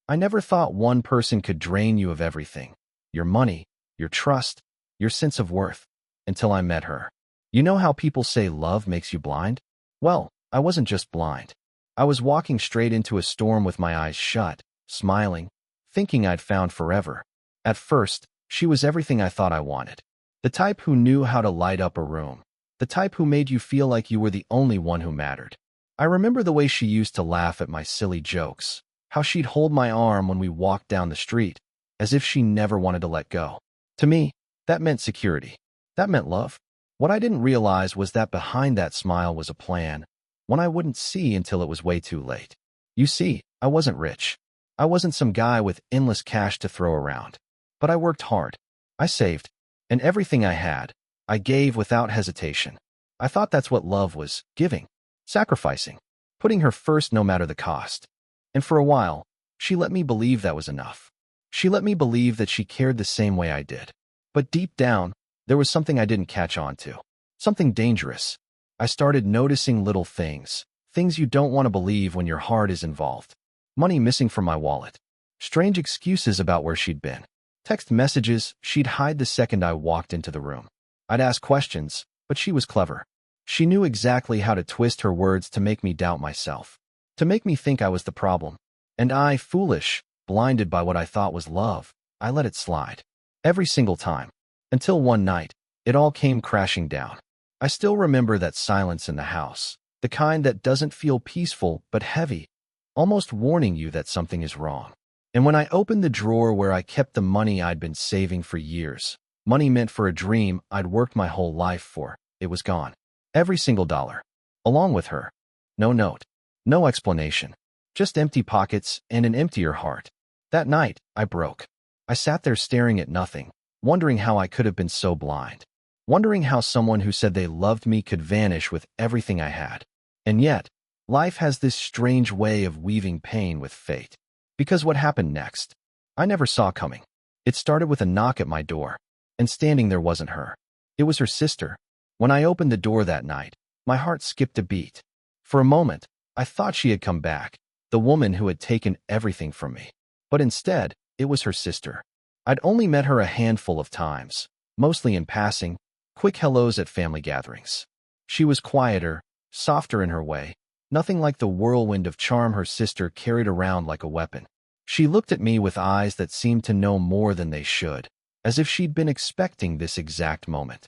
I never thought one person could drain you of everything. Your money, your trust, your sense of worth. Until I met her. You know how people say love makes you blind? Well, I wasn't just blind. I was walking straight into a storm with my eyes shut, smiling, thinking I'd found forever. At first, she was everything I thought I wanted. The type who knew how to light up a room. The type who made you feel like you were the only one who mattered. I remember the way she used to laugh at my silly jokes, how she'd hold my arm when we walked down the street, as if she never wanted to let go. To me, that meant security. That meant love. What I didn't realize was that behind that smile was a plan, one I wouldn't see until it was way too late. You see, I wasn't rich. I wasn't some guy with endless cash to throw around. But I worked hard. I saved. And everything I had, I gave without hesitation. I thought that's what love was, giving, sacrificing, putting her first no matter the cost. And for a while, she let me believe that was enough. She let me believe that she cared the same way I did. But deep down, there was something I didn't catch on to. Something dangerous. I started noticing little things. Things you don't want to believe when your heart is involved. Money missing from my wallet. Strange excuses about where she'd been. Text messages she'd hide the second I walked into the room. I'd ask questions, but she was clever. She knew exactly how to twist her words to make me doubt myself. To make me think I was the problem. And I, foolish, blinded by what I thought was love, I let it slide. Every single time. Until one night, it all came crashing down. I still remember that silence in the house, the kind that doesn't feel peaceful but heavy, almost warning you that something is wrong. And when I opened the drawer where I kept the money I'd been saving for years, money meant for a dream I'd worked my whole life for, it was gone. Every single dollar. Along with her. No note. No explanation. Just empty pockets and an emptier heart. That night, I broke. I sat there staring at nothing, wondering how I could have been so blind. Wondering how someone who said they loved me could vanish with everything I had. And yet, life has this strange way of weaving pain with fate. Because what happened next, I never saw coming. It started with a knock at my door, and standing there wasn't her. It was her sister. When I opened the door that night, my heart skipped a beat. For a moment, I thought she had come back, the woman who had taken everything from me. But instead, it was her sister. I'd only met her a handful of times, mostly in passing, quick hellos at family gatherings. She was quieter, softer in her way, nothing like the whirlwind of charm her sister carried around like a weapon. She looked at me with eyes that seemed to know more than they should, as if she'd been expecting this exact moment.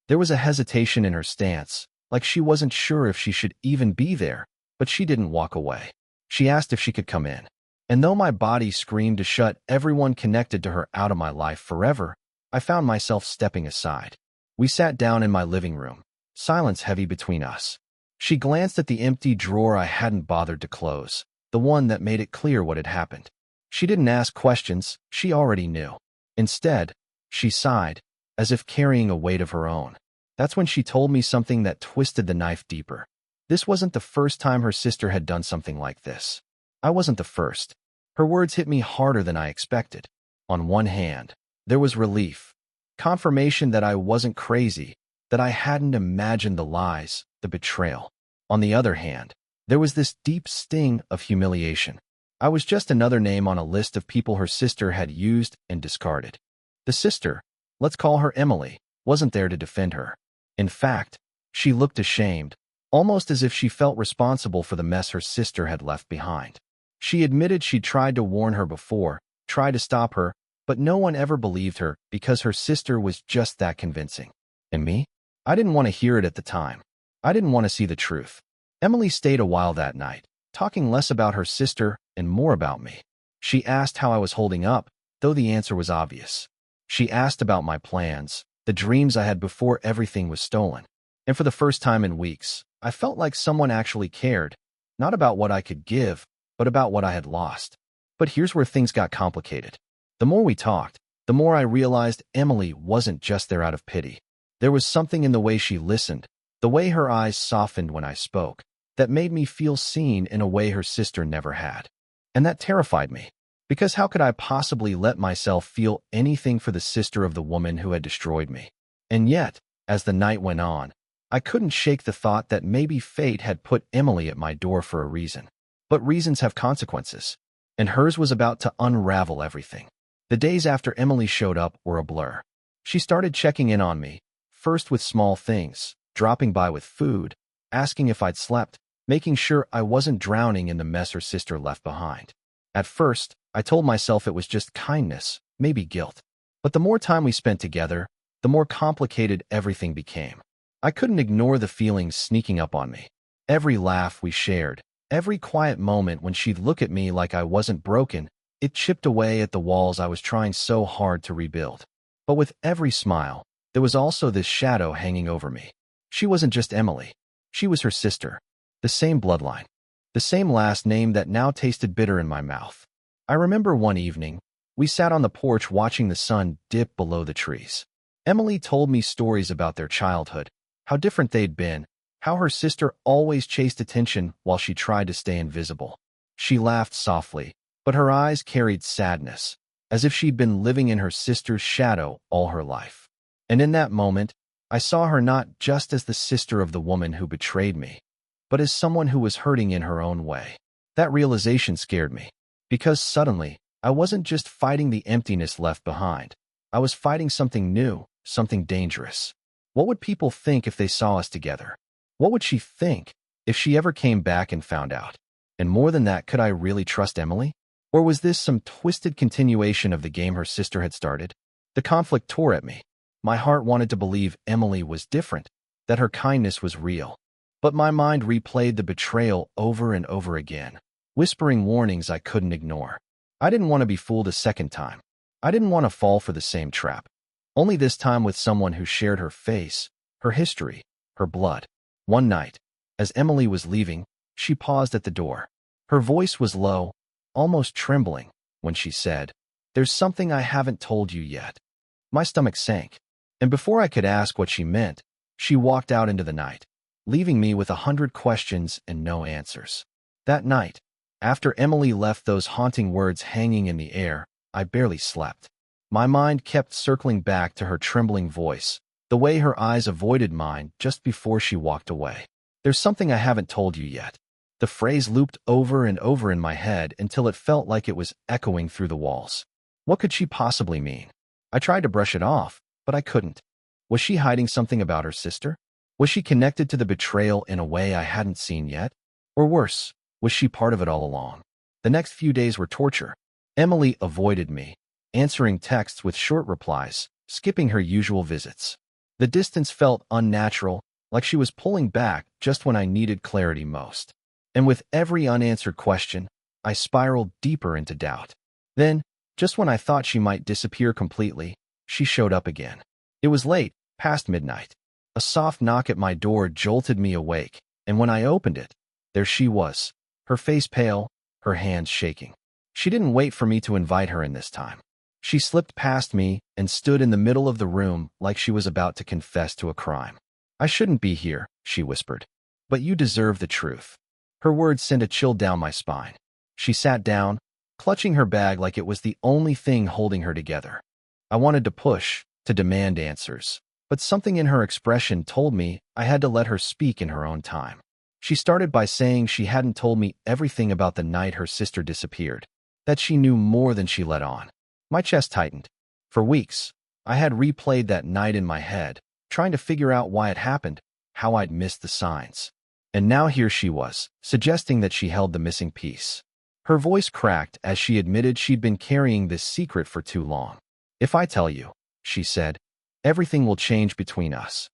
There was a hesitation in her stance, like she wasn't sure if she should even be there, but she didn't walk away. She asked if she could come in. And though my body screamed to shut everyone connected to her out of my life forever, I found myself stepping aside. We sat down in my living room, silence heavy between us. She glanced at the empty drawer I hadn't bothered to close, the one that made it clear what had happened. She didn't ask questions, she already knew. Instead, she sighed, as if carrying a weight of her own. That's when she told me something that twisted the knife deeper. This wasn't the first time her sister had done something like this. I wasn't the first. Her words hit me harder than I expected. On one hand, there was relief. Confirmation that I wasn't crazy, that I hadn't imagined the lies, the betrayal. On the other hand, there was this deep sting of humiliation. I was just another name on a list of people her sister had used and discarded. The sister, let's call her Emily, wasn't there to defend her. In fact, she looked ashamed, almost as if she felt responsible for the mess her sister had left behind. She admitted she'd tried to warn her before, tried to stop her, but no one ever believed her because her sister was just that convincing. And me? I didn't want to hear it at the time. I didn't want to see the truth. Emily stayed a while that night, talking less about her sister and more about me. She asked how I was holding up, though the answer was obvious. She asked about my plans, the dreams I had before everything was stolen. And for the first time in weeks, I felt like someone actually cared, not about what I could give, but about what I had lost. But here's where things got complicated. The more we talked, the more I realized Emily wasn't just there out of pity. There was something in the way she listened, the way her eyes softened when I spoke, that made me feel seen in a way her sister never had. And that terrified me, because how could I possibly let myself feel anything for the sister of the woman who had destroyed me? And yet, as the night went on, I couldn't shake the thought that maybe fate had put Emily at my door for a reason. But reasons have consequences. and hers was about to unravel everything. The days after Emily showed up were a blur. She started checking in on me, first with small things, dropping by with food, asking if I'd slept, making sure I wasn't drowning in the mess her sister left behind. At first, I told myself it was just kindness, maybe guilt. But the more time we spent together, the more complicated everything became. I couldn't ignore the feelings sneaking up on me. Every laugh we shared, every quiet moment when she'd look at me like I wasn't broken, it chipped away at the walls I was trying so hard to rebuild. But with every smile, there was also this shadow hanging over me. She wasn't just Emily. She was her sister. The same bloodline. The same last name that now tasted bitter in my mouth. I remember one evening, we sat on the porch watching the sun dip below the trees. Emily told me stories about their childhood, how different they'd been, how her sister always chased attention while she tried to stay invisible. She laughed softly, but her eyes carried sadness, as if she'd been living in her sister's shadow all her life. And in that moment, I saw her not just as the sister of the woman who betrayed me, but as someone who was hurting in her own way. That realization scared me, because suddenly, I wasn't just fighting the emptiness left behind. I was fighting something new, something dangerous. What would people think if they saw us together? What would she think if she ever came back and found out? And more than that, could I really trust Emily? Or was this some twisted continuation of the game her sister had started? The conflict tore at me. My heart wanted to believe Emily was different, that her kindness was real. But my mind replayed the betrayal over and over again, whispering warnings I couldn't ignore. I didn't want to be fooled a second time. I didn't want to fall for the same trap. Only this time with someone who shared her face, her history, her blood. One night, as Emily was leaving, she paused at the door. Her voice was low, almost trembling, when she said, "There's something I haven't told you yet." My stomach sank, and before I could ask what she meant, she walked out into the night, leaving me with 100 questions and no answers. That night, after Emily left those haunting words hanging in the air, I barely slept. My mind kept circling back to her trembling voice, the way her eyes avoided mine just before she walked away. "There's something I haven't told you yet." The phrase looped over and over in my head until it felt like it was echoing through the walls. What could she possibly mean? I tried to brush it off, but I couldn't. Was she hiding something about her sister? Was she connected to the betrayal in a way I hadn't seen yet? Or worse, was she part of it all along? The next few days were torture. Emily avoided me, answering texts with short replies, skipping her usual visits. The distance felt unnatural, like she was pulling back just when I needed clarity most. And with every unanswered question, I spiraled deeper into doubt. Then, just when I thought she might disappear completely, she showed up again. It was late, past midnight. A soft knock at my door jolted me awake, and when I opened it, there she was, her face pale, her hands shaking. She didn't wait for me to invite her in this time. She slipped past me and stood in the middle of the room like she was about to confess to a crime. "I shouldn't be here," she whispered. "But you deserve the truth." Her words sent a chill down my spine. She sat down, clutching her bag like it was the only thing holding her together. I wanted to push, to demand answers, but something in her expression told me I had to let her speak in her own time. She started by saying she hadn't told me everything about the night her sister disappeared, that she knew more than she let on. My chest tightened. For weeks, I had replayed that night in my head, trying to figure out why it happened, how I'd missed the signs. And now here she was, suggesting that she held the missing piece. Her voice cracked as she admitted she'd been carrying this secret for too long. "If I tell you," she said, "everything will change between us."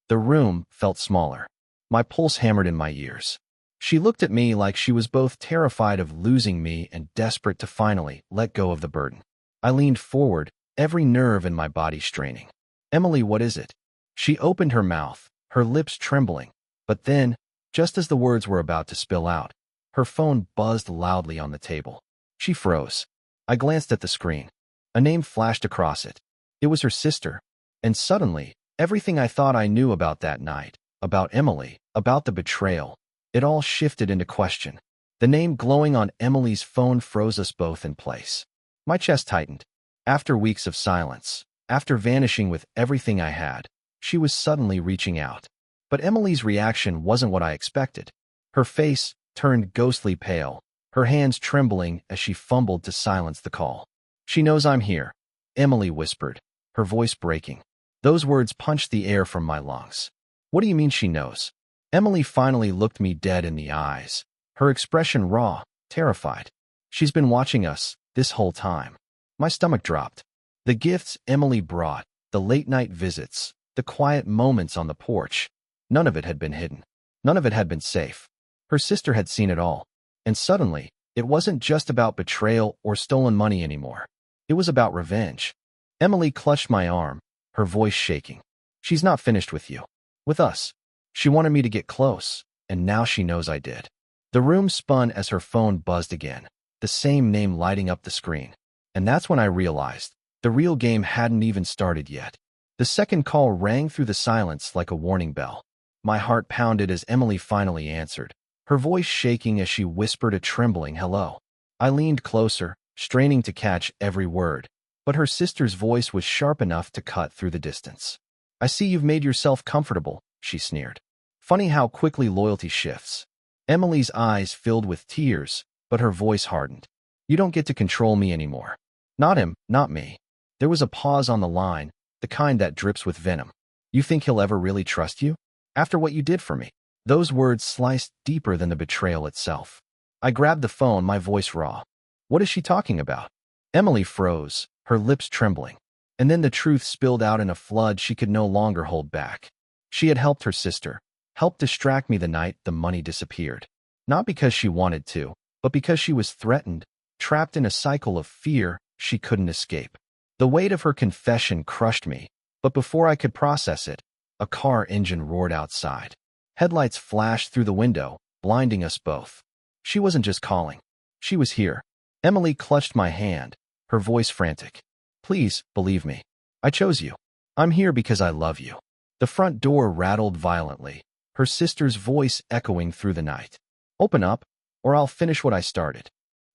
The room felt smaller. My pulse hammered in my ears. She looked at me like she was both terrified of losing me and desperate to finally let go of the burden. I leaned forward, every nerve in my body straining. "Emily, what is it?" She opened her mouth, her lips trembling, but then, just as the words were about to spill out, her phone buzzed loudly on the table. She froze. I glanced at the screen. A name flashed across it. It was her sister. And suddenly, everything I thought I knew about that night, about Emily, about the betrayal, it all shifted into question. The name glowing on Emily's phone froze us both in place. My chest tightened. After weeks of silence, after vanishing with everything I had, she was suddenly reaching out. But Emily's reaction wasn't what I expected. Her face turned ghostly pale, her hands trembling as she fumbled to silence the call. "She knows I'm here," Emily whispered, her voice breaking. Those words punched the air from my lungs. "What do you mean she knows?" Emily finally looked me dead in the eyes, her expression raw, terrified. "She's been watching us this whole time." My stomach dropped. The gifts Emily brought, the late-night visits, the quiet moments on the porch, none of it had been hidden. None of it had been safe. Her sister had seen it all. And suddenly, it wasn't just about betrayal or stolen money anymore. It was about revenge. Emily clutched my arm, her voice shaking. "She's not finished with you. With us. She wanted me to get close, and now she knows I did." The room spun as her phone buzzed again, the same name lighting up the screen. And that's when I realized the real game hadn't even started yet. The second call rang through the silence like a warning bell. My heart pounded as Emily finally answered, her voice shaking as she whispered a trembling hello. I leaned closer, straining to catch every word, but her sister's voice was sharp enough to cut through the distance. "I see you've made yourself comfortable," she sneered. Funny how quickly loyalty shifts. Emily's eyes filled with tears, but her voice hardened. "You don't get to control me anymore. Not him, not me." There was a pause on the line, the kind that drips with venom. "You think he'll ever really trust you? After what you did for me?" Those words sliced deeper than the betrayal itself. I grabbed the phone, my voice raw. "What is she talking about?" Emily froze, her lips trembling. And then the truth spilled out in a flood she could no longer hold back. She had helped her sister, helped distract me the night the money disappeared. Not because she wanted to, but because she was threatened, trapped in a cycle of fear she couldn't escape. The weight of her confession crushed me, but before I could process it, a car engine roared outside. Headlights flashed through the window, blinding us both. She wasn't just calling. She was here. Emily clutched my hand, her voice frantic. "Please, believe me. I chose you. I'm here because I love you." The front door rattled violently, her sister's voice echoing through the night. "Open up, or I'll finish what I started."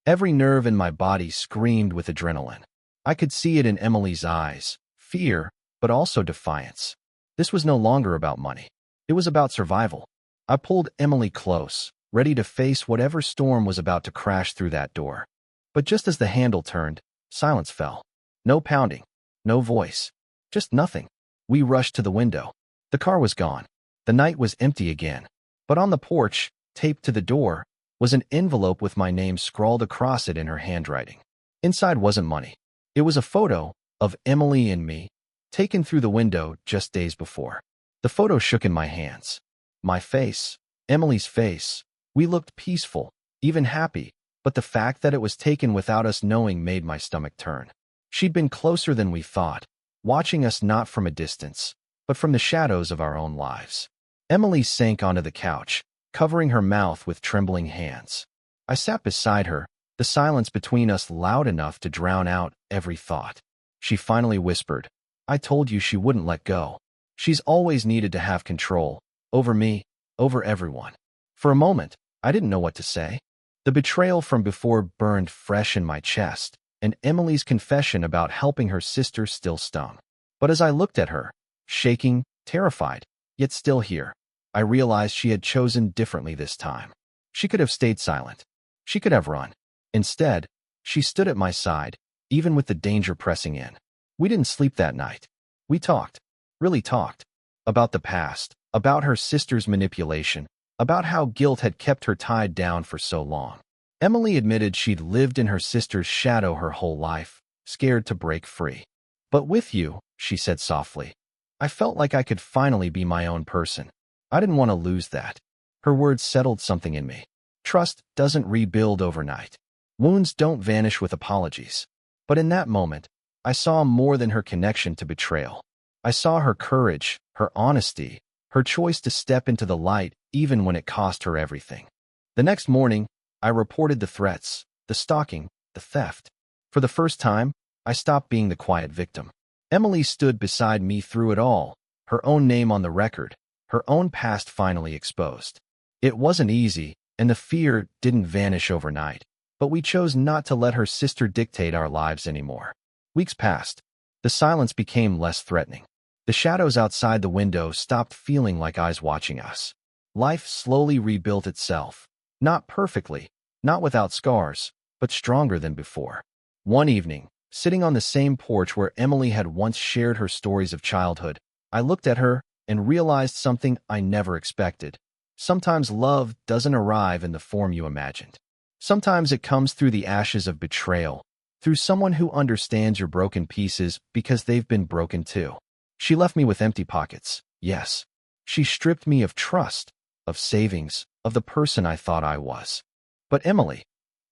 Every nerve in my body screamed with adrenaline. I could see it in Emily's eyes, fear, but also defiance. This was no longer about money. It was about survival. I pulled Emily close, ready to face whatever storm was about to crash through that door. But just as the handle turned, silence fell. No pounding, no voice, just nothing. We rushed to the window. The car was gone. The night was empty again. But on the porch, taped to the door, was an envelope with my name scrawled across it in her handwriting. Inside wasn't money. It was a photo of Emily and me, taken through the window just days before. The photo shook in my hands. My face, Emily's face. We looked peaceful, even happy, but the fact that it was taken without us knowing made my stomach turn. She'd been closer than we thought, watching us not from a distance, but from the shadows of our own lives. Emily sank onto the couch, covering her mouth with trembling hands. I sat beside her, the silence between us loud enough to drown out every thought. She finally whispered, "I told you she wouldn't let go. She's always needed to have control, over me, over everyone." For a moment, I didn't know what to say. The betrayal from before burned fresh in my chest, and Emily's confession about helping her sister still stung. But as I looked at her, shaking, terrified, yet still here, I realized she had chosen differently this time. She could have stayed silent. She could have run. Instead, she stood at my side, even with the danger pressing in. We didn't sleep that night. We talked, really talked, about the past, about her sister's manipulation, about how guilt had kept her tied down for so long. Emily admitted she'd lived in her sister's shadow her whole life, scared to break free. "But with you," she said softly, "I felt like I could finally be my own person. I didn't want to lose that." Her words settled something in me. Trust doesn't rebuild overnight. Wounds don't vanish with apologies. But in that moment, I saw more than her connection to betrayal. I saw her courage, her honesty, her choice to step into the light even when it cost her everything. The next morning, I reported the threats, the stalking, the theft. For the first time, I stopped being the quiet victim. Emily stood beside me through it all, her own name on the record, her own past finally exposed. It wasn't easy, and the fear didn't vanish overnight, but we chose not to let her sister dictate our lives anymore. Weeks passed. The silence became less threatening. The shadows outside the window stopped feeling like eyes watching us. Life slowly rebuilt itself. Not perfectly, not without scars, but stronger than before. One evening, sitting on the same porch where Emily had once shared her stories of childhood, I looked at her and realized something I never expected. Sometimes love doesn't arrive in the form you imagined. Sometimes it comes through the ashes of betrayal, through someone who understands your broken pieces because they've been broken too. She left me with empty pockets, yes. She stripped me of trust, of savings, of the person I thought I was. But Emily,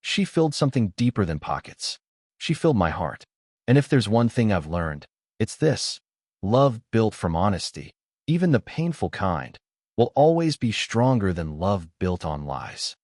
she filled something deeper than pockets. She filled my heart. And if there's one thing I've learned, it's this. Love built from honesty, even the painful kind, will always be stronger than love built on lies.